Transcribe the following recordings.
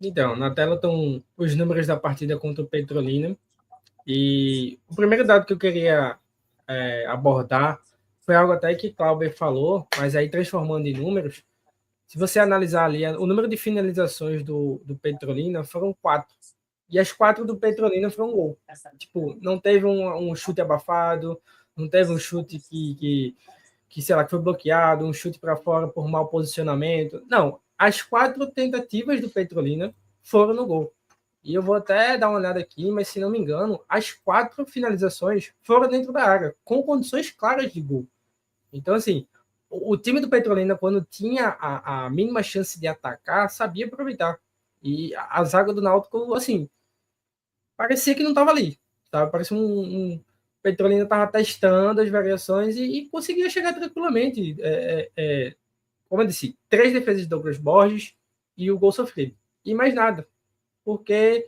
Então, na tela estão os números da partida contra o Petrolina. E o primeiro dado que eu queria abordar foi algo até que Clauber falou, mas aí transformando em números. Se você analisar ali, o número de finalizações do Petrolina foram 4. E as 4 do Petrolina foram gol. Tipo, não teve um chute abafado, não teve um chute sei lá, que foi bloqueado, um chute para fora por mau posicionamento. Não, as 4 tentativas do Petrolina foram no gol. E eu vou até dar uma olhada aqui, mas se não me engano, as 4 finalizações foram dentro da área, com condições claras de gol. Então, assim, o time do Petrolina, quando tinha a mínima chance de atacar, sabia aproveitar. E a zaga do Náutico, assim, parecia que não estava ali. Sabe? Parecia Petrolina estava testando as variações e conseguia chegar tranquilamente. Como eu disse, 3 defesas de Douglas Borges e o gol sofrido. E mais nada. Porque,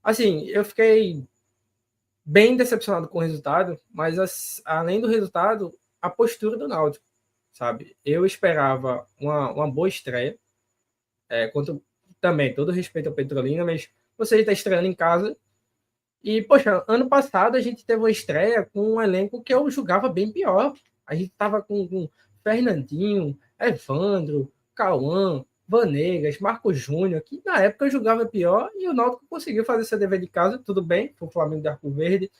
assim, eu fiquei bem decepcionado com o resultado, mas além do resultado, a postura do Náutico, sabe? Eu esperava uma boa estreia, quanto também todo respeito ao Petrolina, mas você está estreando em casa. E, poxa, ano passado a gente teve uma estreia com um elenco que eu julgava bem pior. A gente tava com Fernandinho, Evandro, Cauã, Vanegas, Marco Júnior, que na época eu julgava pior, e o Náutico conseguiu fazer seu dever de casa, tudo bem, foi o Flamengo de Arco Verde,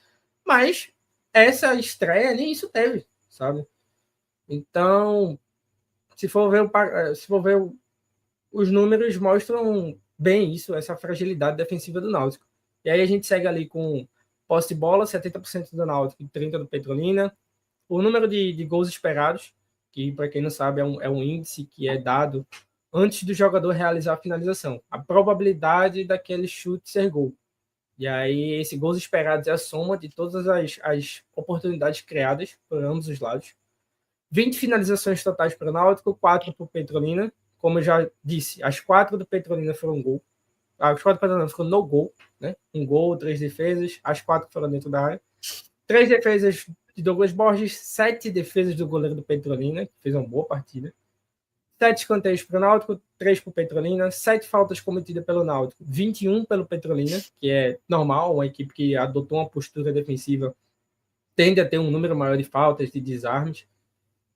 mas essa estreia nem isso teve, sabe? Então, se for ver os números mostram bem isso, essa fragilidade defensiva do Náutico. E aí a gente segue ali com posse de bola, 70% do Náutico e 30% do Petrolina. O número de gols esperados, que para quem não sabe é um índice que é dado antes do jogador realizar a finalização. A probabilidade daquele chute ser gol. E aí esse gols esperados é a soma de todas as oportunidades criadas por ambos os lados. 20 finalizações totais para o Náutico, 4 para o Petrolina. Como eu já disse, as 4 do Petrolina foram gol. As 4 do Petrolina foram no gol, né? Um gol, 3 defesas, as 4 foram dentro da área. 3 defesas de Douglas Borges, 7 defesas do goleiro do Petrolina, que fez uma boa partida. 7 escanteios para o Náutico, 3 para o Petrolina, 7 faltas cometidas pelo Náutico, 21 pelo Petrolina, que é normal, uma equipe que adotou uma postura defensiva tende a ter um número maior de faltas, de desarmes.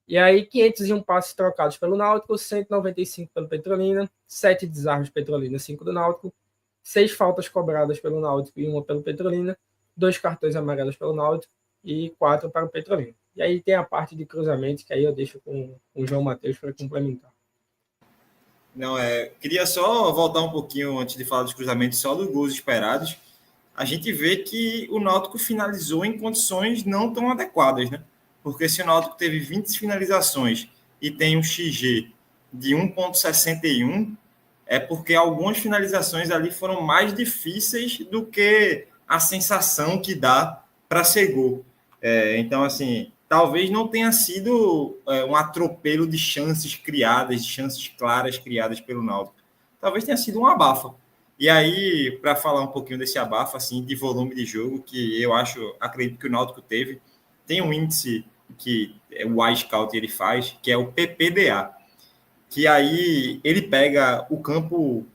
E aí, 501 passes trocados pelo Náutico, 195 pelo Petrolina, 7 desarmes Petrolina, 5 do Náutico, 6 faltas cobradas pelo Náutico e 1 pelo Petrolina, 2 cartões amarelos pelo Náutico e 4 para o Petrolina. E aí tem a parte de cruzamentos, que aí eu deixo com o João Matheus para complementar. Não, queria só voltar um pouquinho antes de falar dos cruzamentos, só dos gols esperados. A gente vê que o Náutico finalizou em condições não tão adequadas, né? Porque se o Náutico teve 20 finalizações e tem um XG de 1,61, é porque algumas finalizações ali foram mais difíceis do que a sensação que dá para ser gol. Então, assim, talvez não tenha sido um atropelo de chances criadas, de chances claras criadas pelo Náutico. Talvez tenha sido um abafa. E aí, para falar um pouquinho desse abafa, assim, de volume de jogo, que eu acredito que o Náutico teve, tem um índice que o iScout ele faz, que é o PPDA, que aí ele pega o campo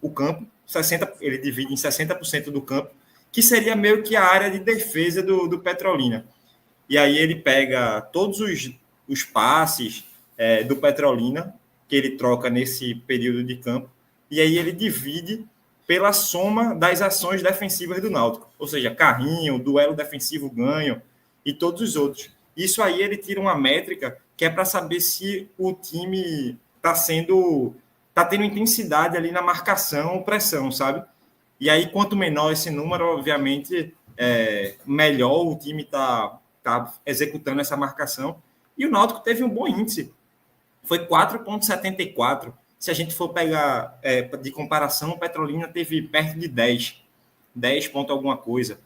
60, ele divide em 60% do campo, que seria meio que a área de defesa do Petrolina. E aí ele pega todos os passes do Petrolina, que ele troca nesse período de campo, e aí ele divide pela soma das ações defensivas do Náutico. Ou seja, carrinho, duelo defensivo ganho e todos os outros. Isso aí ele tira uma métrica que é para saber se o time está tendo intensidade ali na marcação ou pressão, sabe? E aí, quanto menor esse número, obviamente, melhor o time está executando essa marcação. E o Náutico teve um bom índice. Foi 4,74. Se a gente for pegar de comparação, o Petrolina teve perto de 10 ponto alguma coisa.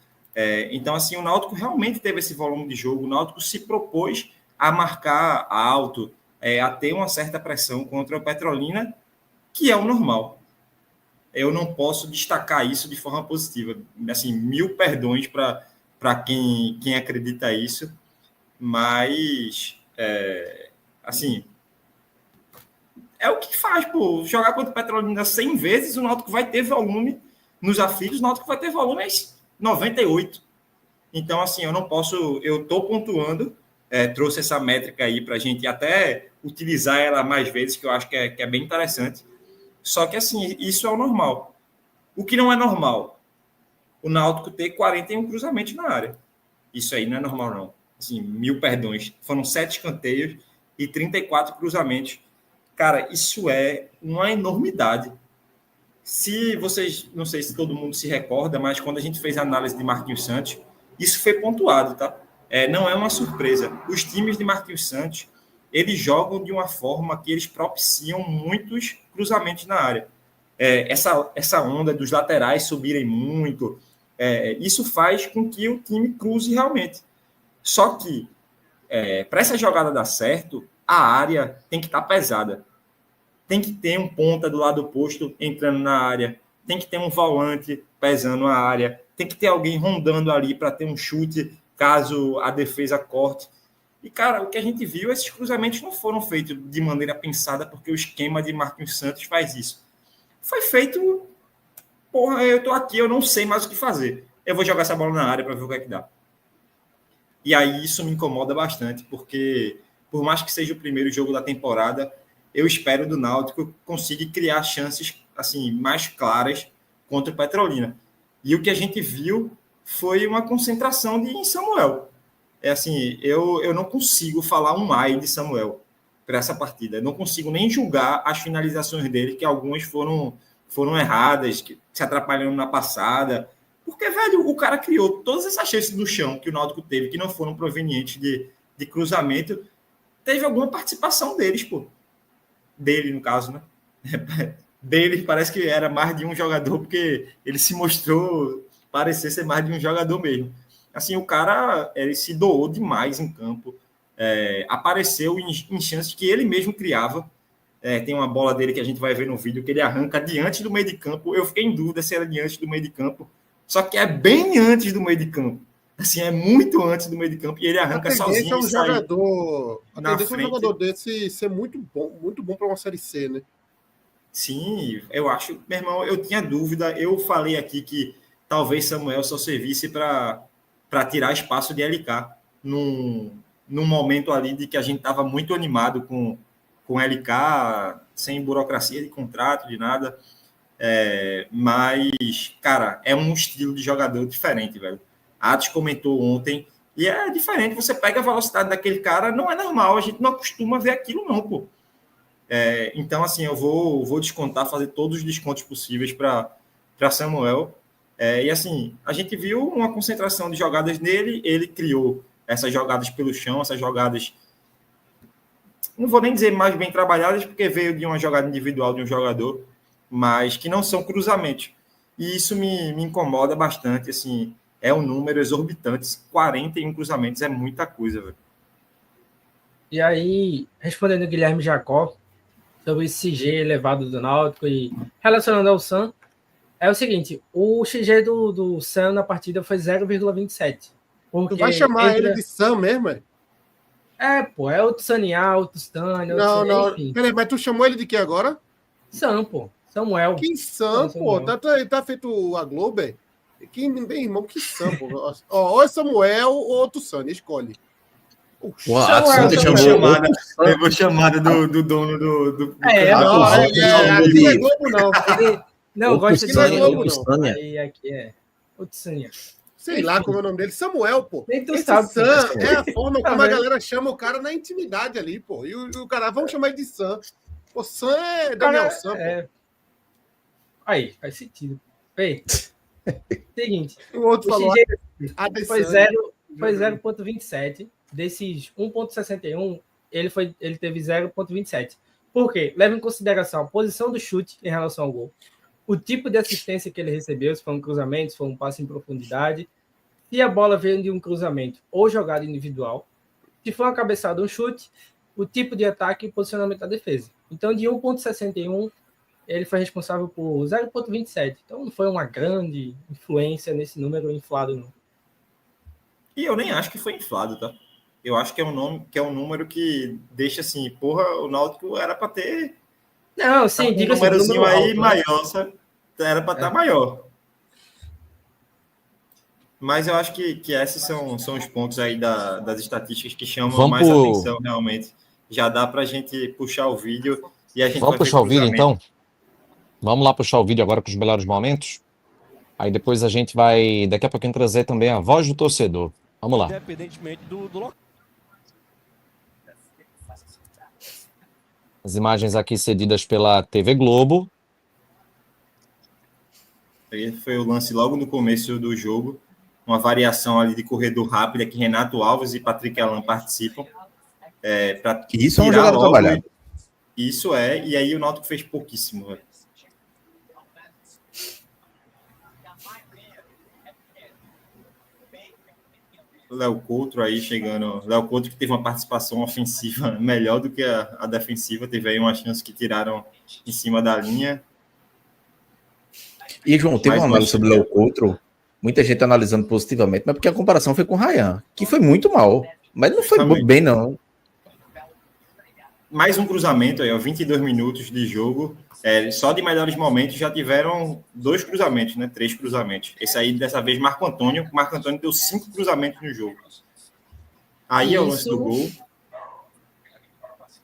Então, assim, o Náutico realmente teve esse volume de jogo. O Náutico se propôs a marcar alto, a ter uma certa pressão contra o Petrolina, que é o normal. Eu não posso destacar isso de forma positiva. Assim, mil perdões para quem acredita isso, mas assim, é o que faz, pô. Jogar contra o Petrolina 100 vezes, o Náutico vai ter volume nos aflitos, o Náutico vai ter volume 98. Então, assim, eu não posso... Eu estou pontuando, trouxe essa métrica aí para a gente até utilizar ela mais vezes, que eu acho que é bem interessante. Só que, assim, isso é o normal. O que não é normal? O Náutico ter 41 cruzamentos na área. Isso aí não é normal, não. Assim, 1000 perdões. Foram 7 escanteios e 34 cruzamentos. Cara, isso é uma enormidade. Se vocês, não sei se todo mundo se recorda, mas quando a gente fez a análise de Marquinhos Santos, isso foi pontuado, tá? Não é uma surpresa. Os times de Marquinhos Santos, eles jogam de uma forma que eles propiciam muitos cruzamentos na área. Essa onda dos laterais subirem muito, isso faz com que o time cruze realmente. Só que, para essa jogada dar certo, a área tem que estar pesada. Tem que ter um ponta do lado oposto entrando na área. Tem que ter um volante pesando a área. Tem que ter alguém rondando ali para ter um chute caso a defesa corte. E, cara, o que a gente viu, esses cruzamentos não foram feitos de maneira pensada, porque o esquema de Marquinhos Santos faz isso. Foi feito, porra, eu tô aqui, eu não sei mais o que fazer. Eu vou jogar essa bola na área para ver o que é que dá. E aí isso me incomoda bastante, porque por mais que seja o primeiro jogo da temporada, eu espero do Náutico consiga criar chances assim mais claras contra o Petrolina. E o que a gente viu foi uma concentração de Samuel. Assim, eu não consigo falar um ai de Samuel para essa partida. Eu não consigo nem julgar as finalizações dele, que algumas foram erradas, que se atrapalhando na passada. Porque, velho, o cara criou todas essas chances do chão que o Náutico teve, que não foram provenientes de cruzamento. Teve alguma participação deles, pô. Dele, no caso, né? Dele, parece que era mais de um jogador, porque ele se mostrou parecer ser mais de um jogador mesmo. Assim, o cara, ele se doou demais em campo, apareceu em chances que ele mesmo criava. Tem uma bola dele que a gente vai ver no vídeo, que ele arranca diante do meio de campo. Eu fiquei em dúvida se era diante do meio de campo, só que é bem antes do meio de campo. Assim, é muito antes do meio de campo, e ele arranca sozinho. A tendência é um jogador desse ser muito bom para uma Série C, né? Sim, eu acho, meu irmão, eu tinha dúvida. Eu falei aqui que talvez Samuel só servisse para tirar espaço de LK num momento ali de que a gente estava muito animado com LK, sem burocracia de contrato, de nada. Mas, cara, é um estilo de jogador diferente, velho. Atos comentou ontem, e é diferente. Você pega a velocidade daquele cara, não é normal, a gente não acostuma ver aquilo, não, pô. Então, assim, eu vou descontar, fazer todos os descontos possíveis para Samuel. E, assim, a gente viu uma concentração de jogadas nele, ele criou essas jogadas pelo chão, essas jogadas, não vou nem dizer mais bem trabalhadas, porque veio de uma jogada individual de um jogador, mas que não são cruzamentos. E isso me incomoda bastante, assim, é um número exorbitante. 41 cruzamentos é muita coisa, velho. E aí, respondendo o Guilherme Jacó, sobre esse XG elevado do Náutico e relacionando ao Sam, é o seguinte, o XG do Sam na partida foi 0,27. Tu vai chamar ele de Sam mesmo, é? Pô, é o Tsaniá, o Tustânia, não, enfim. Peraí, mas tu chamou ele de que agora? Sam, pô. Samuel. Que Sam, pô? Tá feito a Globo, é? Que bem, irmão, que Sam, pô. Ou é Samuel ou Tussani, escolhe. Levou chamada do dono do aqui não é Globo, não. Não, gosta de Globo, não. Aí aqui é o Tsania. Sei lá como é o nome dele. Samuel, pô. Nem tu esse sabe. Sam é a forma como a galera chama o cara na intimidade ali, pô. E o cara, vamos chamar ele de Sam. Pô, Sam é Daniel Sam, pô. Aí, faz sentido. Ei, seguinte. O outro falou. Foi 0,27. Desses 1,61, ele teve 0,27. Por quê? Leva em consideração a posição do chute em relação ao gol, o tipo de assistência que ele recebeu, se foi um cruzamento, se foi um passe em profundidade, se a bola veio de um cruzamento ou jogada individual, se foi uma cabeçada ou um chute, o tipo de ataque e posicionamento da defesa. Então, de 1,61, ele foi responsável por 0,27. Então, não foi uma grande influência nesse número inflado, não. E eu nem acho que foi inflado, tá? Eu acho que é um número que deixa assim, porra, o Náutico era para ter Não, sim, Um diga assim, númerozinho número aí alto, né? maior, sabe? Era para estar maior. Mas eu acho que esses são os pontos aí das estatísticas que chamam mais atenção, realmente. Já dá para a gente puxar o vídeo e a gente Vamos vai ver puxar o vídeo, cruzamento. então? Vamos lá puxar o vídeo agora com os melhores momentos? Aí depois a gente vai, daqui a pouquinho, trazer também a voz do torcedor. Vamos lá. Independentemente do local. As imagens aqui cedidas pela TV Globo. Esse foi o lance logo no começo do jogo. Uma variação ali de corredor rápida que Renato Alves e Patrick Alan participam. Isso é um jogador trabalhado. Isso é, e aí o Náutico fez pouquíssimo, velho. Léo Couto aí chegando. Léo Couto que teve uma participação ofensiva melhor do que a defensiva. Teve aí uma chance que tiraram em cima da linha. E, João, teve uma análise sobre o Léo Couto. Muita gente analisando positivamente, mas porque a comparação foi com o Ryan, que foi muito mal. Mas não foi bem, não. Mais um cruzamento aí, ó, 22 minutos de jogo. Só de melhores momentos já tiveram 2 cruzamentos, né? 3 cruzamentos. Esse aí, dessa vez, Marco Antônio. Marco Antônio deu 5 cruzamentos no jogo. Aí é o lance do gol.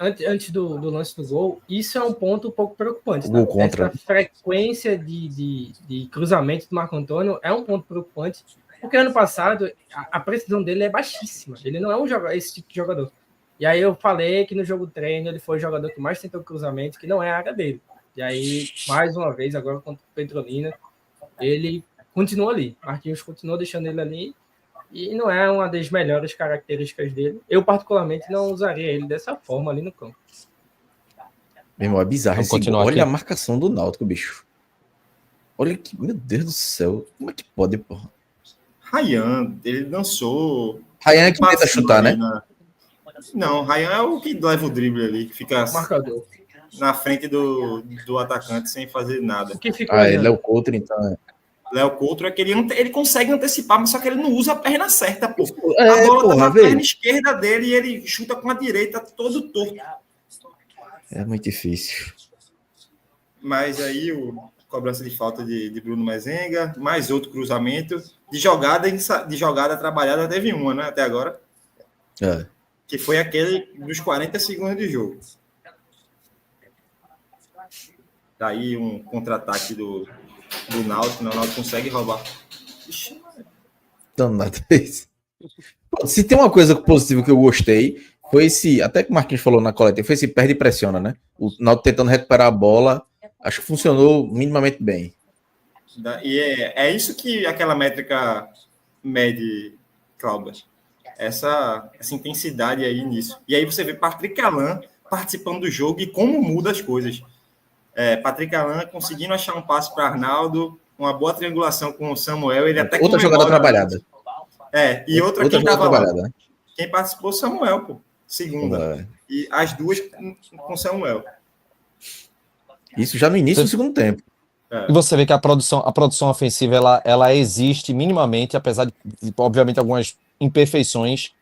Antes do lance do gol, isso é um ponto um pouco preocupante. Gol contra. Essa frequência de cruzamento do Marco Antônio é um ponto preocupante, porque ano passado a precisão dele é baixíssima. Ele não é esse tipo de jogador. E aí eu falei que no jogo treino ele foi o jogador que mais tentou cruzamento, que não é a área dele. E aí, mais uma vez, agora contra o Petrolina, ele continua ali. Marquinhos continuou deixando ele ali. E não é uma das melhores características dele. Eu, particularmente, não usaria ele dessa forma ali no campo. Meu irmão, é bizarro. Olha aqui a marcação do Náutico, bicho. Olha que... Meu Deus do céu. Como é que pode, porra? Ryan, ele dançou... Ryan é que tenta chutar, né? Não, Ryan é o que leva o drible ali, que fica marcador na frente do atacante sem fazer nada. O que ficou Léo Couto, então... Léo Couto é que ele consegue antecipar, mas só que ele não usa a perna certa, pô. A bola tá na perna esquerda dele e ele chuta com a direita todo torto. É muito difícil. Mas aí cobrança de falta de Bruno Mezenga, mais outro cruzamento. De jogada trabalhada teve uma, né, até agora. Que foi aquele dos 40 segundos de jogo. Daí um contra-ataque do Náutico, o Náutico consegue roubar. Ixi, Danado isso. Se tem uma coisa positiva que eu gostei, foi esse, até que o Marquinhos falou na coletiva, foi esse perde e pressiona, né? O Náutico tentando recuperar a bola, acho que funcionou minimamente bem. E é isso que aquela métrica mede, Cláudio. Essa intensidade aí nisso. E aí você vê Patrick Alan participando do jogo e como muda as coisas. Patrick Alan conseguindo achar um passe para Arnaldo, uma boa triangulação com o Samuel. Ele até outra jogada trabalhada. E outra quem jogada trabalhada, né? Quem participou, Samuel, pô. Segunda. E as duas com Samuel. Isso já no início do segundo tempo. E você vê que a produção ofensiva ela existe minimamente, apesar de, obviamente, algumas imperfeições.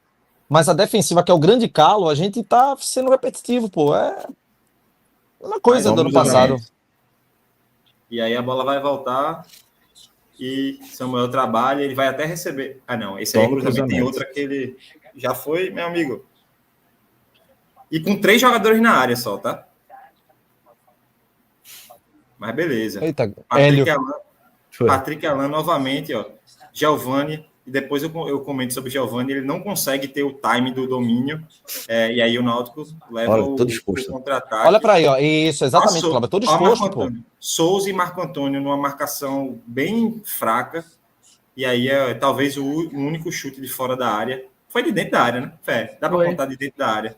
Mas a defensiva, que é o grande calo, a gente tá sendo repetitivo, pô. É uma coisa do ano passado. E aí a bola vai voltar e Samuel trabalha, ele vai até receber. Ah, não, esse aí é cruzamento. Tem outra que ele já foi, meu amigo. E com 3 jogadores na área só, tá? Mas beleza. Eita, Patrick Alan novamente, ó. Giovani. E depois eu comento sobre o Giovani, ele não consegue ter o time do domínio, e aí o Náutico leva o contra-ataque. Olha para aí, ó. Isso, exatamente, Cláudio. Todo exposto, pô. Souza e Marco Antônio numa marcação bem fraca, e aí talvez o único chute de fora da área. Foi de dentro da área, né? Dá para contar de dentro da área.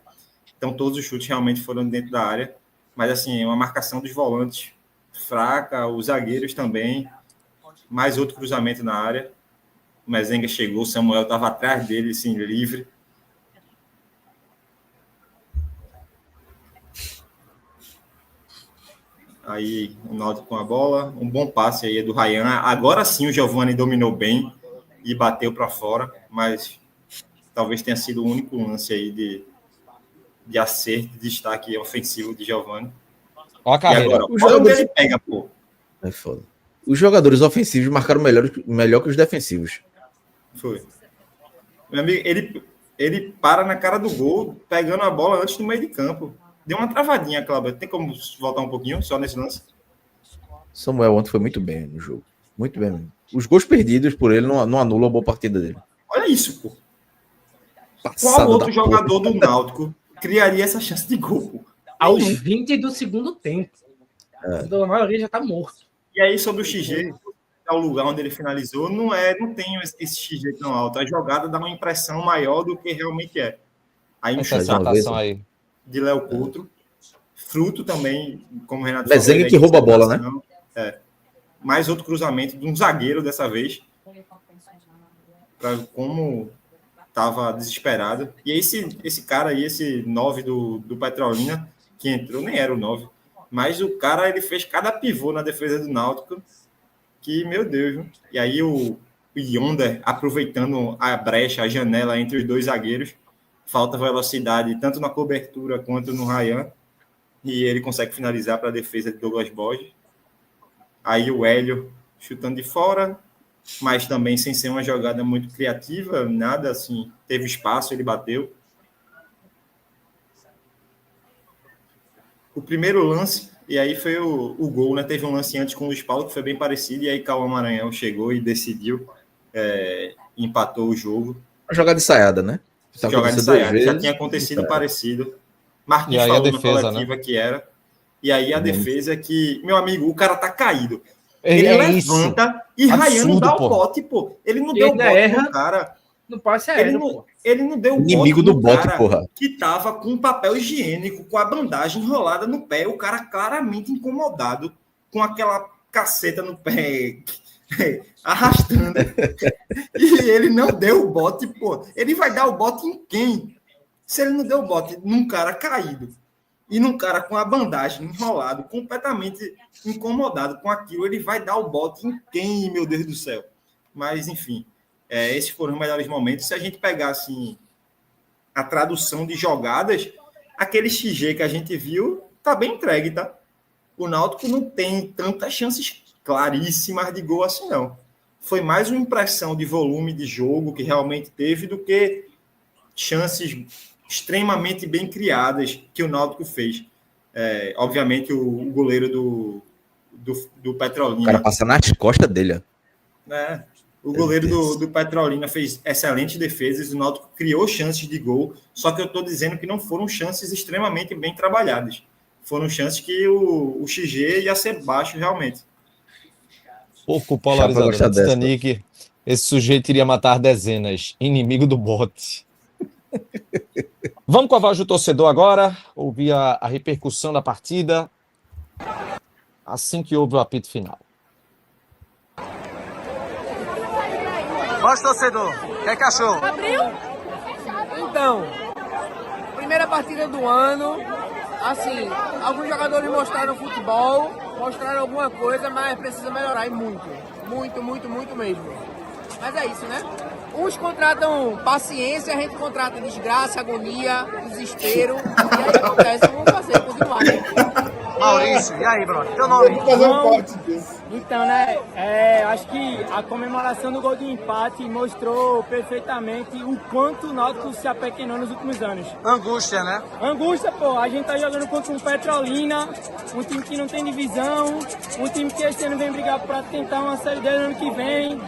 Então todos os chutes realmente foram de dentro da área, mas assim, uma marcação dos volantes fraca, os zagueiros também, mais outro cruzamento na área. O Mezenga chegou, o Samuel estava atrás dele, assim, livre. Aí o Náutico com a bola, um bom passe aí do Ryan. Agora sim o Giovani dominou bem e bateu para fora, mas talvez tenha sido o único lance aí de acerto, de destaque ofensivo de Giovani. Ó a E carreira. agora, Os olha onde jogadores- ele pega, pô. É foda. Os jogadores ofensivos marcaram melhor que os defensivos. Foi. Meu amigo, ele para na cara do gol, pegando a bola antes no meio de campo. Deu uma travadinha, Cláudio. Tem como voltar um pouquinho só nesse lance? Samuel ontem foi muito bem no jogo. Muito bem mesmo. Os gols perdidos por ele não anulam a boa partida dele. Olha isso, pô. Qual Passada outro da jogador do Náutico criaria essa chance de gol, pô? Aos 20 do segundo tempo. A maioria já tá morto. E aí, sobre o XG, o lugar onde ele finalizou, não tem esse XG tão alto. A jogada dá uma impressão maior do que realmente é. Aí, um Essa chute acertação aí. de Léo Couto. Fruto também, como o Renato Mezengue falou. que rouba a bola, né? Mais outro cruzamento de um zagueiro dessa vez. Pra como estava desesperado. E esse cara aí, esse 9 do Petrolina, que entrou, nem era o 9. Mas o cara, ele fez cada pivô na defesa do Náutico. Que, meu Deus, viu? E aí o Yonder, aproveitando a brecha, a janela entre os dois zagueiros, falta velocidade tanto na cobertura quanto no Ryan, e ele consegue finalizar para a defesa de Douglas Borges. Aí o Hélio chutando de fora, mas também sem ser uma jogada muito criativa, nada assim, teve espaço, ele bateu. O primeiro lance, e aí foi o gol, né? Teve um lance antes com o Luiz Paulo, que foi bem parecido, e aí Cauã Maranhão chegou e decidiu, empatou o jogo. Uma jogada ensaiada, né? Jogada ensaiada, já tinha acontecido parecido. Marquinhos falou na coletiva, né? Que era. E aí a defesa que... Meu amigo, o cara tá caído. Ele levanta e Ryan não dá o bote, pô. Ele não deu o bote no cara. No passe aéreo, pô. Ele não deu o bote inimigo do bote, porra. Que tava com papel higiênico, com a bandagem enrolada no pé. O cara claramente incomodado, com aquela caceta no pé, arrastando. E ele não deu o bote, pô. Ele vai dar o bote em quem? Se ele não deu o bote num cara caído e num cara com a bandagem enrolado, completamente incomodado com aquilo, ele vai dar o bote em quem, meu Deus do céu? Mas, enfim, esses foram os melhores momentos. Se a gente pegar, assim, a tradução de jogadas, aquele XG que a gente viu tá bem entregue, tá? O Náutico não tem tantas chances claríssimas de gol assim, não. Foi mais uma impressão de volume de jogo que realmente teve do que chances extremamente bem criadas que o Náutico fez. Obviamente, o goleiro do Petrolina... O cara passa nas costas dele, ó. O goleiro do Petrolina fez excelentes defesas, o Náutico criou chances de gol, só que eu estou dizendo que não foram chances extremamente bem trabalhadas. Foram chances que o XG ia ser baixo, realmente. Pouco polarizador. Titanic, esse sujeito iria matar dezenas. Inimigo do bote. Vamos com a voz do torcedor agora, ouvir a repercussão da partida assim que houve o apito final. Voz torcedor, o que é que achou? Abriu? Então, primeira partida do ano, assim, alguns jogadores mostraram futebol, mostraram alguma coisa, mas precisa melhorar e muito mesmo. Mas é isso, né? Uns contratam paciência, a gente contrata desgraça, agonia, desespero, e aí acontece, vamos fazer, continuar. Maurício, e aí, brother? Teu nome? Vou fazer um corte disso. Então, né, acho que a comemoração do gol de empate mostrou perfeitamente o quanto o Náutico se apequenou nos últimos anos. Angústia, né? Angústia, pô, a gente tá jogando contra um Petrolina, um time que não tem divisão, um time que esse ano vem brigar pra tentar uma Série D no ano que vem,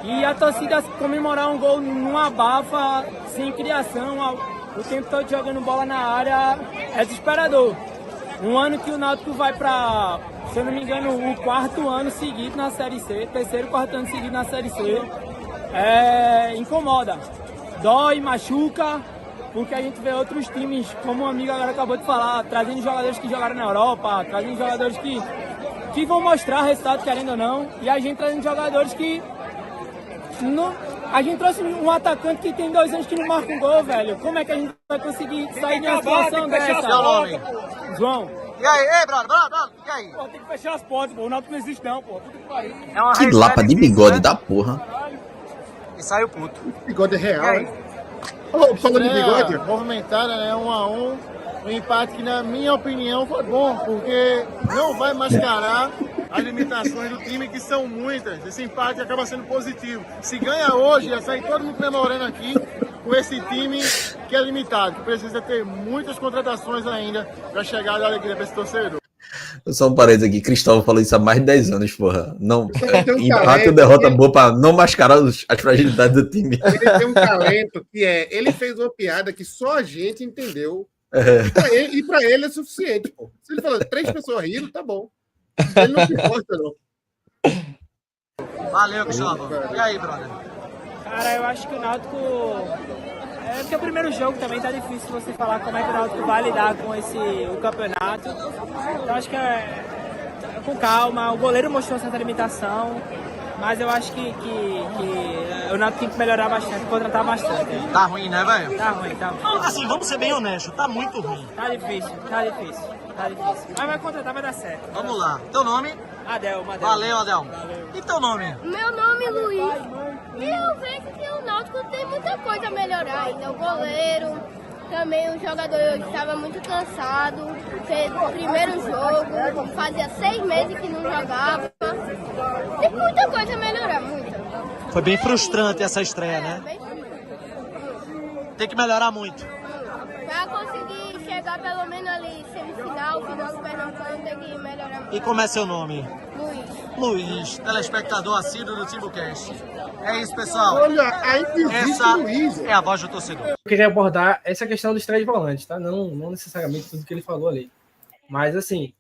e a torcida comemorar um gol numa abafa, sem criação, o tempo todo jogando bola na área, é desesperador. Um ano que o Náutico vai para, se eu não me engano, o quarto ano seguido na Série C, terceiro, quarto ano seguido na Série C, incomoda, dói, machuca, porque a gente vê outros times, como o amigo agora acabou de falar, trazendo jogadores que jogaram na Europa, trazendo jogadores que vão mostrar resultado, querendo ou não, e a gente trazendo jogadores que... A gente trouxe um atacante que tem 2 anos que não marca um gol, velho. Como é que a gente vai conseguir sair de uma situação dessa? Teu nome? João. E aí, brother, e aí? Pô, tem que fechar as portas, pô. O Náutico não existe não, pô. Puta que pariu. Que lapa de bigode da porra. E saiu puto. Bigode real, E aí? hein? Falando de bigode, movimentada, né? 1-1. Um empate que, na minha opinião, foi bom, porque não vai mascarar as limitações do time, que são muitas. Esse empate acaba sendo positivo. Se ganha hoje, ia sair todo mundo comemorando aqui com esse time que é limitado, que precisa ter muitas contratações ainda para chegar da alegria para esse torcedor. Só um parênteses aqui, Cristóvão falou isso há mais de 10 anos, porra. Não, empate ou talento, derrota boa pra não mascarar as fragilidades do time. Ele tem um talento que ele fez uma piada que só a gente entendeu. E pra ele é suficiente, pô. Se ele falou 3 pessoas rindo, tá bom. Ele não se importa, não. Valeu, Cristóvão. E aí, brother? Cara, eu acho que o Náutico... É porque o primeiro jogo também tá difícil você falar como é que o Náutico vai lidar com o campeonato. Então acho que com calma. O goleiro mostrou certa limitação, mas eu acho que o Náutico tem que melhorar bastante, contratar bastante. Tá ruim, né, velho? Tá ruim, tá ruim. Assim, vamos ser bem honestos, tá muito ruim. Tá difícil. Mas vai contratar, vai dar certo. Vamos lá. Teu nome? Adelmo. Valeu, Adelmo. E teu nome? Meu nome é Luiz. E eu vejo que o Náutico tem muita coisa a melhorar ainda. O goleiro, também o jogador hoje estava muito cansado. Fez o primeiro jogo, fazia 6 meses que não jogava. Tem muita coisa a melhorar, muita. Foi bem frustrante essa estreia, né? Tem que melhorar muito. Para conseguir chegar pelo menos ali semifinal, final do Pernambucano, tem que melhorar muito. E como é seu nome? Luiz, telespectador assíduo do Timbucast. É isso, pessoal. Olha, ainda existe Essa Luiz. é a voz do torcedor. Eu queria abordar essa questão dos 3 volantes, tá? Não necessariamente tudo que ele falou ali. Mas, assim,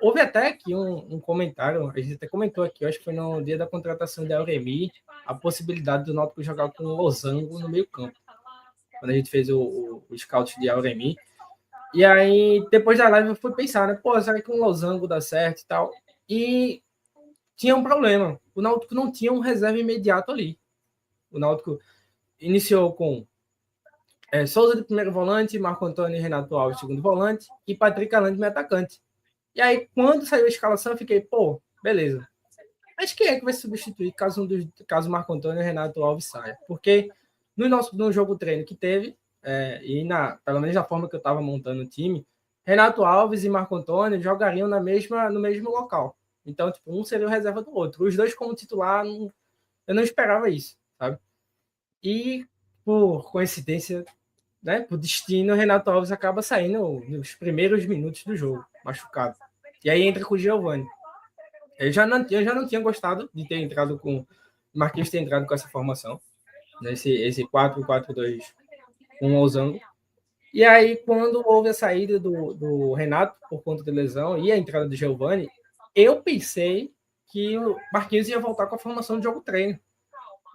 houve até aqui um comentário, a gente até comentou aqui, eu acho que foi no dia da contratação de Auremi, a possibilidade do Náutico jogar com o Losango no meio campo. Quando a gente fez o scout de Auremi. E aí, depois da live, eu fui pensar, né? Pô, será que um Losango dá certo e tal? E tinha um problema. O Náutico não tinha um reserva imediato ali. O Náutico iniciou com Souza de primeiro volante, Marco Antônio e Renato Alves segundo volante e Patrick Allan de meio atacante. E aí, quando saiu a escalação, eu fiquei, pô, beleza. Mas quem é que vai substituir caso Marco Antônio e Renato Alves saia? Porque no jogo treino que teve, pelo menos da forma que eu estava montando o time, Renato Alves e Marco Antônio jogariam no mesmo local. Então, tipo, um seria o reserva do outro. Os dois como titular, eu não esperava isso, sabe? E, por coincidência, né, por destino, o Renato Alves acaba saindo nos primeiros minutos do jogo, machucado. E aí entra com o Giovani. Eu já não tinha gostado de ter entrado com... Marquinhos ter entrado com essa formação, esse 4-4-2 com o Losango. E aí, quando houve a saída do Renato por conta de lesão e a entrada do Giovani, eu pensei que o Marquinhos ia voltar com a formação de jogo treino.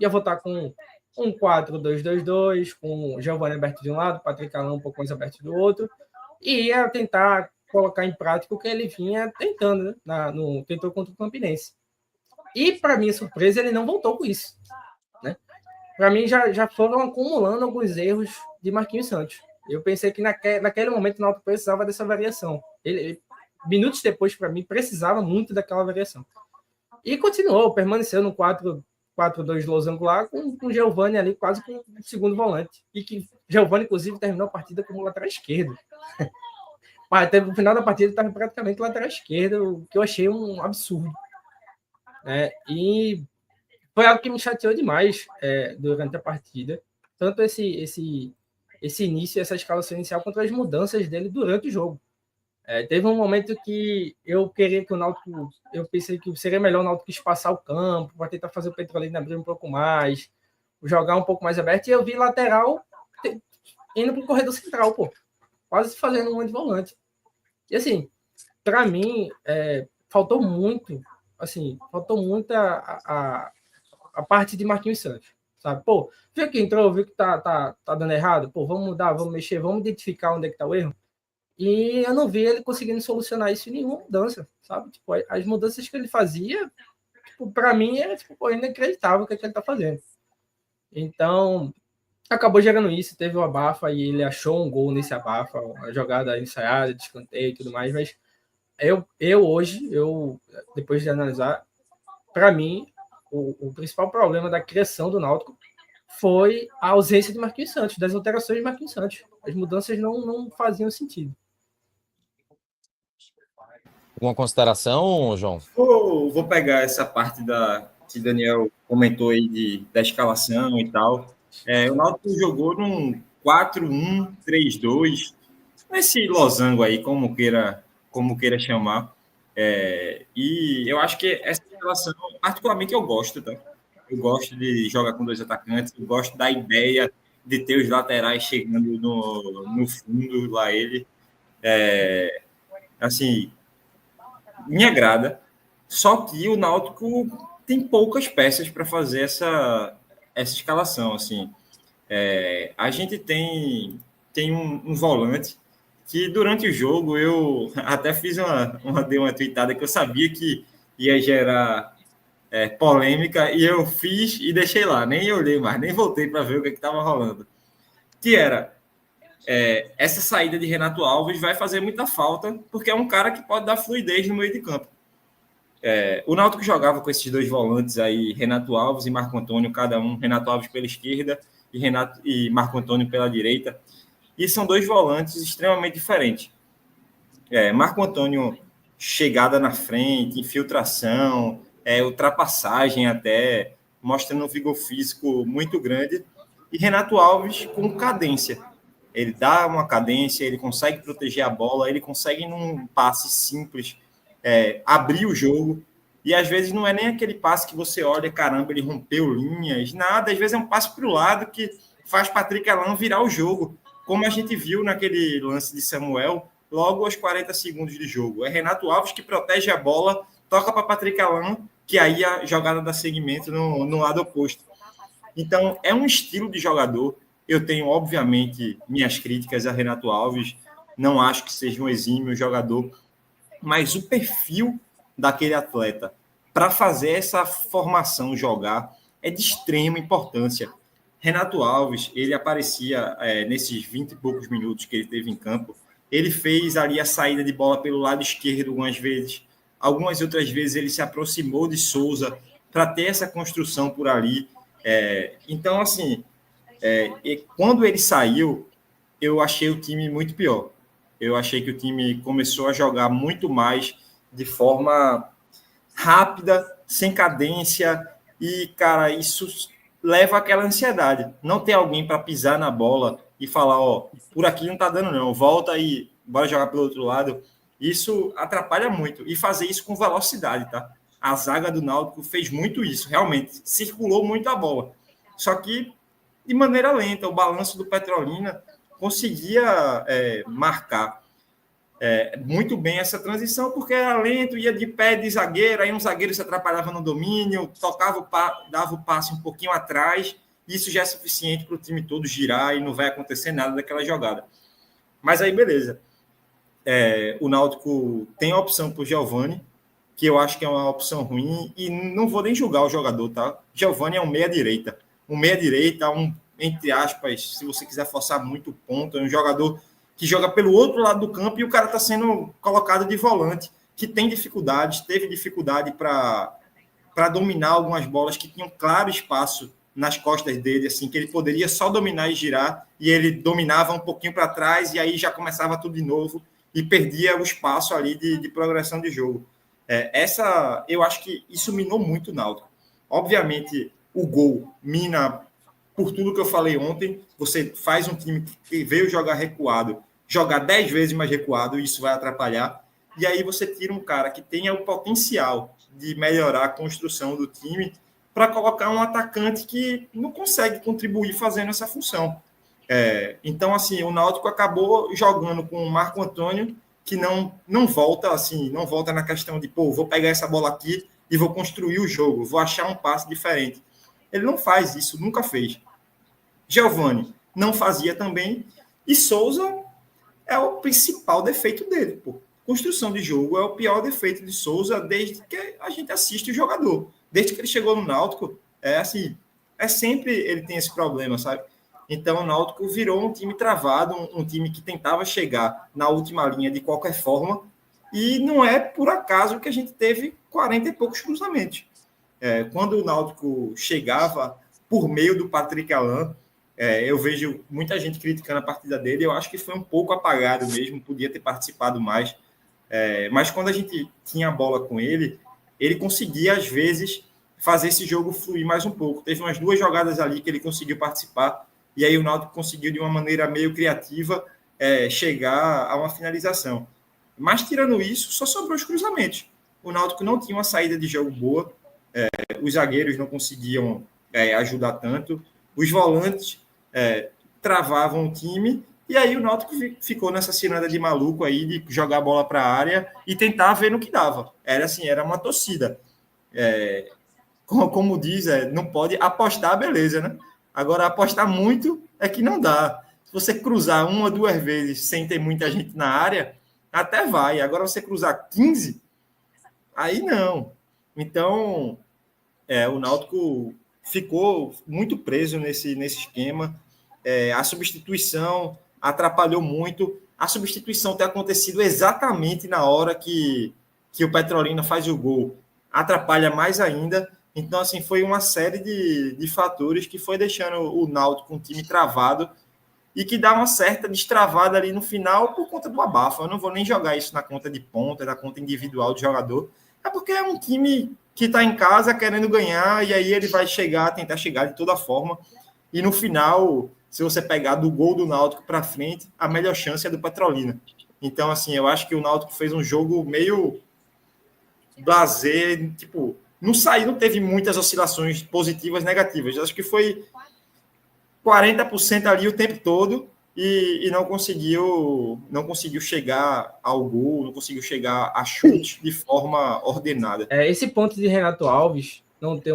Ia voltar com um 4-2-2-2, com o Giovani aberto de um lado, Patrick Allan um pouco mais aberto do outro, e ia tentar colocar em prática o que ele vinha tentando, né? Tentou contra o Campinense. E, para minha surpresa, ele não voltou com isso, né? Para mim, já foram acumulando alguns erros de Marquinhos Santos. Eu pensei que naquele momento o Náutico precisava dessa variação. Ele, minutos depois, para mim, precisava muito daquela variação. E continuou, permaneceu no 4-2 losango lá, com o Giovani ali quase com o segundo volante. E que Giovani, inclusive, terminou a partida como lateral esquerdo. Até no final da partida ele estava praticamente lateral esquerdo, o que eu achei um absurdo. E foi algo que me chateou demais durante a partida. Tanto esse início, essa escalação inicial, quanto as mudanças dele durante o jogo. Teve um momento que eu queria que o Náutico... Eu pensei que seria melhor o Náutico espaçar o campo, para tentar fazer o Petrolina abrir um pouco mais, jogar um pouco mais aberto, e eu vi lateral indo para o corredor central, pô. Quase fazendo um de volante. E assim, para mim, faltou muito a parte de Marquinhos Santos, sabe? Pô, viu que entrou, viu que tá dando errado? Pô, vamos mudar, vamos mexer, vamos identificar onde é que tá o erro. E eu não vi ele conseguindo solucionar isso em nenhuma mudança, sabe? Tipo, as mudanças que ele fazia, tipo, para mim, era inacreditável o que ele tá fazendo. Então, acabou gerando isso, teve o abafa e ele achou um gol nesse abafa, a jogada ensaiada, de escanteio e tudo mais, mas hoje, depois de analisar, para mim, o principal problema da criação do Náutico foi a ausência de Marquinhos Santos, das alterações de Marquinhos Santos. As mudanças não faziam sentido. Alguma consideração, João? Vou pegar essa parte que Daniel comentou aí da escalação e tal. O Náutico jogou num 4-1-3-2, nesse losango aí, como queira chamar. E eu acho que essa escalação, particularmente, eu gosto, tá? Eu gosto de jogar com 2 atacantes, eu gosto da ideia de ter os laterais chegando no fundo lá ele. Assim, me agrada. Só que o Náutico tem poucas peças para fazer essa escalação. Assim. A gente tem um volante que durante o jogo eu até fiz dei uma tweetada que eu sabia que ia gerar polêmica e eu fiz e deixei lá, nem olhei mais, nem voltei para ver o que estava rolando. Que era essa saída de Renato Alves vai fazer muita falta, porque é um cara que pode dar fluidez no meio de campo. O Náutico jogava com esses 2 volantes aí, Renato Alves e Marco Antônio, cada um, Renato Alves pela esquerda e Marco Antônio pela direita, e são 2 volantes extremamente diferentes. Marco Antônio, chegada na frente, infiltração, ultrapassagem até, mostrando um vigor físico muito grande, e Renato Alves com cadência. Ele dá uma cadência, ele consegue proteger a bola, ele consegue, num passe simples, abrir o jogo, e às vezes não é nem aquele passe que você olha, caramba, ele rompeu linhas, nada, às vezes é um passe para o lado que faz Patrick Alain virar o jogo, como a gente viu naquele lance de Samuel, logo aos 40 segundos de jogo. É Renato Alves que protege a bola, toca para Patrick Alain, que aí a jogada dá seguimento no lado oposto. Então, é um estilo de jogador. Eu tenho, obviamente, minhas críticas a Renato Alves, não acho que seja um exímio jogador, mas o perfil daquele atleta para fazer essa formação jogar é de extrema importância. Renato Alves, ele aparecia nesses 20 e poucos minutos que ele teve em campo, ele fez ali a saída de bola pelo lado esquerdo algumas outras vezes ele se aproximou de Souza para ter essa construção por ali. Então, assim, quando ele saiu, eu achei o time muito pior. Eu achei que o time começou a jogar muito mais de forma rápida, sem cadência, e, cara, isso leva àquela ansiedade. Não ter alguém para pisar na bola e falar, por aqui não tá dando não, volta e bora jogar pelo outro lado. Isso atrapalha muito. E fazer isso com velocidade, tá? A zaga do Náutico fez muito isso, realmente. Circulou muito a bola. Só que de maneira lenta. O balanço do Petrolina conseguia marcar muito bem essa transição, porque era lento, ia de pé de zagueiro, aí um zagueiro se atrapalhava no domínio, dava o passe um pouquinho atrás, isso já é suficiente para o time todo girar e não vai acontecer nada daquela jogada. Mas aí, beleza. O Náutico tem a opção para o Giovani, que eu acho que é uma opção ruim, e não vou nem julgar o jogador, tá? Giovani é um meia-direita. Entre aspas, se você quiser forçar muito o ponto, é um jogador que joga pelo outro lado do campo e o cara está sendo colocado de volante, que teve dificuldade para dominar algumas bolas que tinham claro espaço nas costas dele, assim, que ele poderia só dominar e girar, e ele dominava um pouquinho para trás e aí já começava tudo de novo e perdia o espaço ali de progressão de jogo. Eu acho que isso minou muito o Náutico. Obviamente, o gol mina por tudo que eu falei ontem. Você faz um time que veio jogar recuado, jogar 10 vezes mais recuado, e isso vai atrapalhar. E aí você tira um cara que tenha o potencial de melhorar a construção do time para colocar um atacante que não consegue contribuir fazendo essa função. Então, assim, o Náutico acabou jogando com o Marco Antônio, que não volta na questão de, vou pegar essa bola aqui e vou construir o jogo, vou achar um passe diferente. Ele não faz isso, nunca fez. Giovani não fazia também, e Souza é o principal defeito dele, Construção de jogo é o pior defeito de Souza desde que a gente assiste o jogador. Desde que ele chegou no Náutico, sempre ele tem esse problema, sabe? Então o Náutico virou um time travado, um time que tentava chegar na última linha de qualquer forma, e não é por acaso que a gente teve 40 e poucos cruzamentos. Quando o Náutico chegava por meio do Patrick Alain. Eu vejo muita gente criticando a partida dele, eu acho que foi um pouco apagado mesmo, podia ter participado mais. Mas quando a gente tinha a bola com ele, ele conseguia, às vezes, fazer esse jogo fluir mais um pouco. Teve umas 2 jogadas ali que ele conseguiu participar, e aí o Náutico conseguiu, de uma maneira meio criativa, chegar a uma finalização. Mas, tirando isso, só sobrou os cruzamentos. O Náutico não tinha uma saída de jogo boa, os zagueiros não conseguiam ajudar tanto, os volantes travavam o time, e aí o Náutico ficou nessa ciranda de maluco aí, de jogar a bola para a área e tentar ver no que dava. Era uma torcida. Como diz, não pode apostar, beleza, né? Agora, apostar muito é que não dá. Se você cruzar 1 ou 2 vezes sem ter muita gente na área, até vai. Agora, você cruzar 15, aí não. Então, o Náutico ficou muito preso nesse esquema. A substituição atrapalhou muito. A substituição ter acontecido exatamente na hora que o Petrolina faz o gol atrapalha mais ainda. Então, assim, foi uma série de fatores que foi deixando o Náutico com um time travado e que dá uma certa destravada ali no final por conta do abafo. Eu não vou nem jogar isso na conta de ponta, na conta individual do jogador. É porque é um time que está em casa querendo ganhar e aí ele vai tentar chegar de toda forma. E no final, se você pegar do gol do Náutico para frente, a melhor chance é do Petrolina. Então, assim, eu acho que o Náutico fez um jogo meio blasé, tipo, não teve muitas oscilações positivas, negativas. Eu acho que foi 40% ali o tempo todo e não conseguiu chegar ao gol, não conseguiu chegar a chute de forma ordenada. Esse ponto de Renato Alves não ter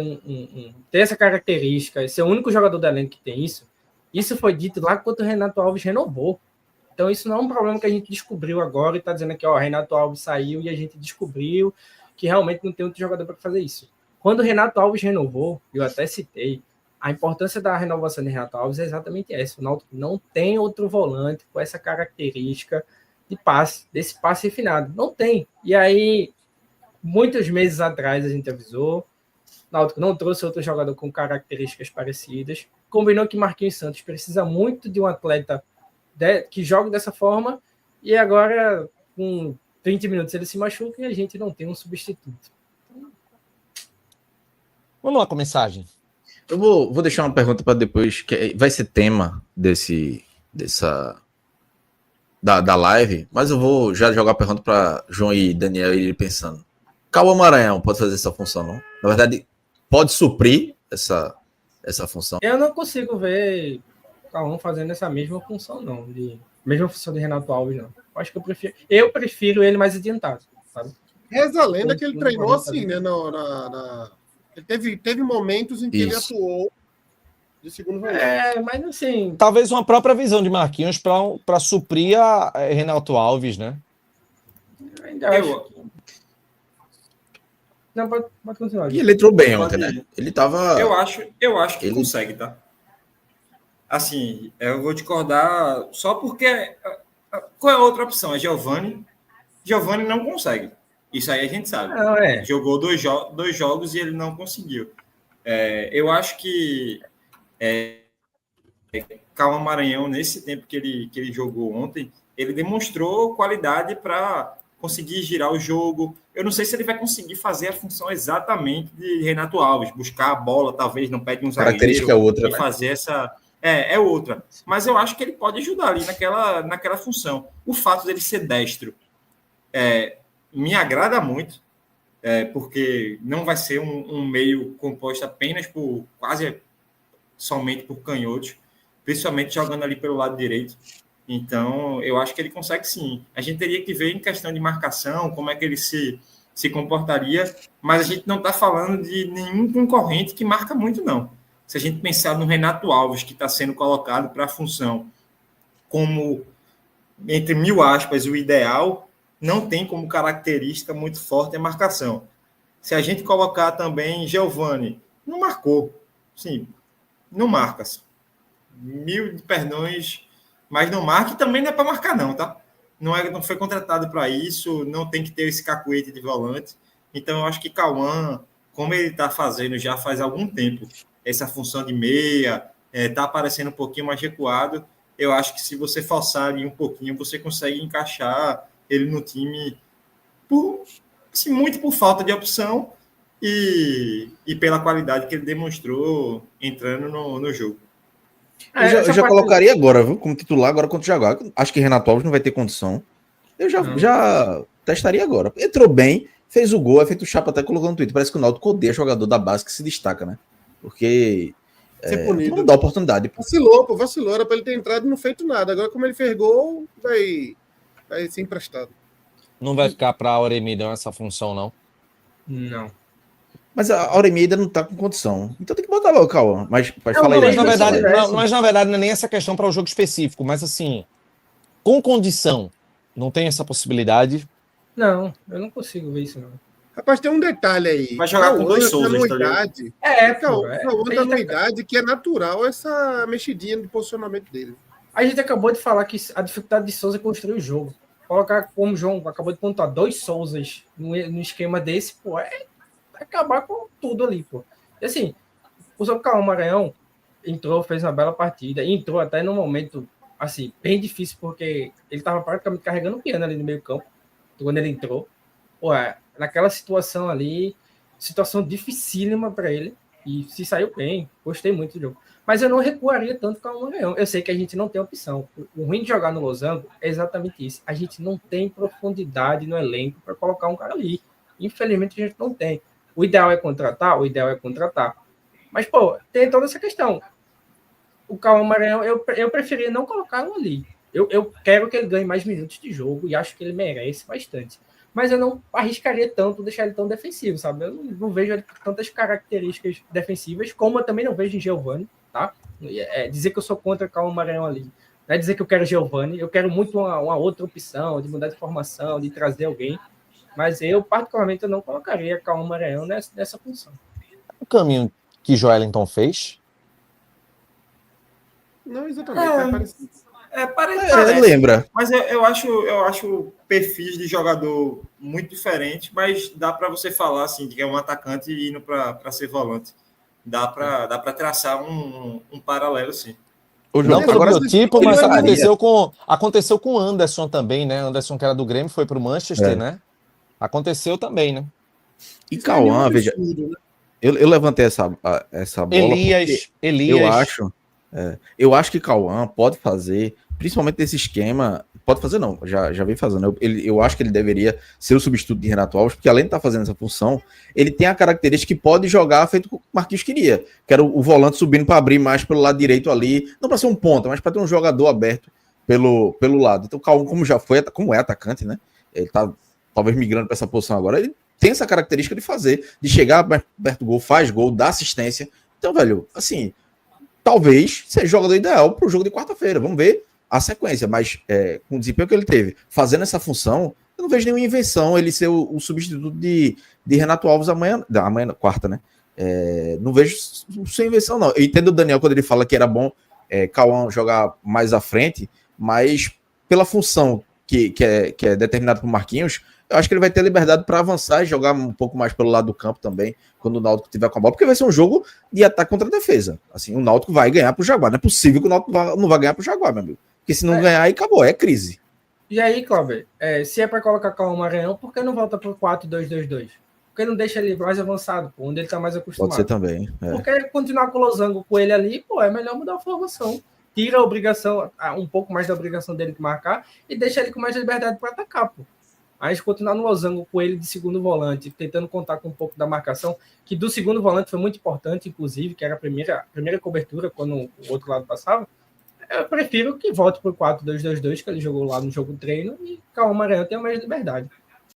ter essa característica, ser o único jogador do elenco que tem isso foi dito lá quando o Renato Alves renovou. Então isso não é um problema que a gente descobriu agora e está dizendo aqui, Renato Alves saiu e a gente descobriu que realmente não tem outro jogador para fazer isso. Quando o Renato Alves renovou, eu até citei, a importância da renovação de Renato Alves é exatamente essa. O Náutico não tem outro volante com essa característica de passe, desse passe refinado. Não tem. E aí, muitos meses atrás, a gente avisou, o Náutico não trouxe outro jogador com características parecidas. Combinou que Marquinhos Santos precisa muito de um atleta que jogue dessa forma, e agora, com 30 minutos, ele se machuca e a gente não tem um substituto. Vamos lá com a mensagem. Eu vou deixar uma pergunta para depois, que vai ser tema da live, mas eu vou já jogar a pergunta para João e Daniel irem pensando. Cauã Maranhão pode fazer essa função, não? Na verdade, pode suprir essa função. Eu não consigo ver Cauã fazendo essa mesma função, não. Mesma função de Renato Alves, não. Acho que eu prefiro ele mais adiantado, sabe? Reza a lenda que ele treinou assim, né? Ele teve momentos em que ele atuou de segundo volante. Mas assim... Talvez uma própria visão de Marquinhos para suprir a Renato Alves, né? Ainda acho. Não, pode continuar. E ele entrou bem ontem, né? Ele tava... Eu acho que ele consegue, tá? Assim, eu vou discordar só porque... Qual é a outra opção? É Giovani. Giovani não consegue. Isso aí a gente sabe. Jogou dois jogos e ele não conseguiu. Eu acho que Cauã Maranhão, nesse tempo que ele jogou ontem, ele demonstrou qualidade para conseguir girar o jogo. Eu não sei se ele vai conseguir fazer a função exatamente de Renato Alves, buscar a bola, talvez não pede um zagueiro. Característica é outra, né? Fazer essa... É outra. Mas eu acho que ele pode ajudar ali naquela função. O fato dele ser destro me agrada muito, porque não vai ser um meio composto apenas por quase somente por canhotos, principalmente jogando ali pelo lado direito. Então, eu acho que ele consegue sim. A gente teria que ver em questão de marcação, como é que ele se comportaria, mas a gente não está falando de nenhum concorrente que marca muito, não. Se a gente pensar no Renato Alves, que está sendo colocado para a função como, entre 1000 aspas, o ideal, não tem como característica muito forte a marcação. Se a gente colocar também Giovani, não marcou. Sim, não marca. 1000 perdões, mas não marca e também não é para marcar, não, tá? Não foi contratado para isso, não tem que ter esse cacuete de volante. Então, eu acho que Cauã, como ele está fazendo já faz algum tempo, essa função de meia, tá aparecendo um pouquinho mais recuado. Eu acho que se você forçar ali um pouquinho, você consegue encaixar ele no time muito por falta de opção e pela qualidade que ele demonstrou entrando no jogo. Eu já colocaria agora, viu? Como titular, agora contra o Jaguar. Acho que Renato Alves não vai ter condição. Eu já testaria agora. Entrou bem, fez o gol, é feito o Chapa até colocou no Twitter. Parece que o Náutico odeia jogador da base que se destaca, né? Porque não dá oportunidade. Vacilou. Era pra ele ter entrado e não feito nada. Agora, como ele fez gol, vai ser emprestado. Não vai ficar pra Auremida essa função, não? Não. Mas a Auremida não tá com condição. Então tem que botar logo o Cauã. Mas fala aí. Mas na verdade não é nem essa questão para o jogo específico, mas assim, com condição, não tem essa possibilidade? Não, eu não consigo ver isso, não. Rapaz, tem um detalhe aí. Vai jogar com 2 Souzas, Cauã tá numa idade que é natural essa mexidinha de posicionamento dele. A gente acabou de falar que a dificuldade de Souza é construir o jogo. Colocar, como o João acabou de pontuar, 2 Souzas no esquema desse, pô, acabar com tudo ali, pô. E assim, o Cauã Maranhão entrou, fez uma bela partida, entrou até num momento, assim, bem difícil, porque ele estava praticamente carregando o piano ali no meio campo, quando ele entrou. Pô, naquela situação ali, situação dificílima para ele, e se saiu bem, gostei muito do jogo. Mas eu não recuaria tanto com o Maranhão. Eu sei que a gente não tem opção. O ruim de jogar no Losango é exatamente isso. A gente não tem profundidade no elenco para colocar um cara ali. Infelizmente, a gente não tem. O ideal é contratar? Mas, pô, tem toda essa questão. O Cauã Maranhão, eu preferia não colocá-lo ali. Eu quero que ele ganhe mais minutos de jogo e acho que ele merece bastante. Mas eu não arriscaria tanto deixar ele tão defensivo, sabe? Eu não vejo ele com tantas características defensivas, como eu também não vejo em Giovani, tá? Dizer que eu sou contra o Cauã Maranhão ali. Não é dizer que eu quero Giovani, eu quero muito uma outra opção, de mudar de formação, de trazer alguém. Mas eu, particularmente, eu não colocaria Cauã Maranhão nessa função. O caminho que Joelinton fez? Não, exatamente. Parece. Lembra. Mas eu acho perfis de jogador muito diferente, mas dá para você falar assim, que é um atacante indo para ser volante. Dá para traçar um paralelo, sim. Não pelo biotipo, mas aconteceu com o Anderson também, né? Anderson, que era do Grêmio, foi para o Manchester, né? Aconteceu também, né? E Cauã, veja, eu levantei essa bola. Elias. Eu acho que Cauã pode fazer, principalmente nesse esquema, pode fazer não, já vem fazendo. Eu acho que ele deveria ser o substituto de Renato Alves, porque além de estar fazendo essa função, ele tem a característica que pode jogar feito o que o Marquinhos queria, que era o volante subindo para abrir mais pelo lado direito ali, não para ser um ponta, mas para ter um jogador aberto pelo lado. Então Cauã, como é atacante, né? Ele tá talvez migrando para essa posição agora, ele tem essa característica de fazer, de chegar perto do gol, faz gol, dá assistência. Então, velho, assim, talvez seja o jogador ideal para o jogo de quarta-feira. Vamos ver a sequência, mas com o desempenho que ele teve, fazendo essa função, eu não vejo nenhuma invenção ele ser o substituto de Renato Alves amanhã, quarta, né? Não vejo sem invenção, não. Eu entendo o Daniel quando ele fala que era bom Cauã jogar mais à frente, mas pela função que é determinada por Marquinhos, eu acho que ele vai ter liberdade para avançar e jogar um pouco mais pelo lado do campo também, quando o Náutico tiver com a bola, porque vai ser um jogo de ataque contra a defesa. Assim, o Náutico vai ganhar pro Jaguar. Não é possível que o Náutico não vai ganhar pro Jaguar, meu amigo. Porque se não ganhar, aí acabou, é crise. E aí, Cláudio, se é para colocar Cauã Maranhão, por que não volta pro 4-2-2-2? Por que não deixa ele mais avançado, pô, onde ele tá mais acostumado? Pode ser também. Porque continuar com o Losango com ele ali, pô, é melhor mudar a formação. Tira a obrigação, um pouco mais da obrigação dele de marcar e deixa ele com mais liberdade para atacar, pô. A gente continuar no Losango com ele de segundo volante, tentando contar com um pouco da marcação, que do segundo volante foi muito importante, inclusive, que era a primeira cobertura quando o outro lado passava. Eu prefiro que volte para o 4-2-2-2, que ele jogou lá no jogo treino, e Cauã Maranhão tenha mais liberdade.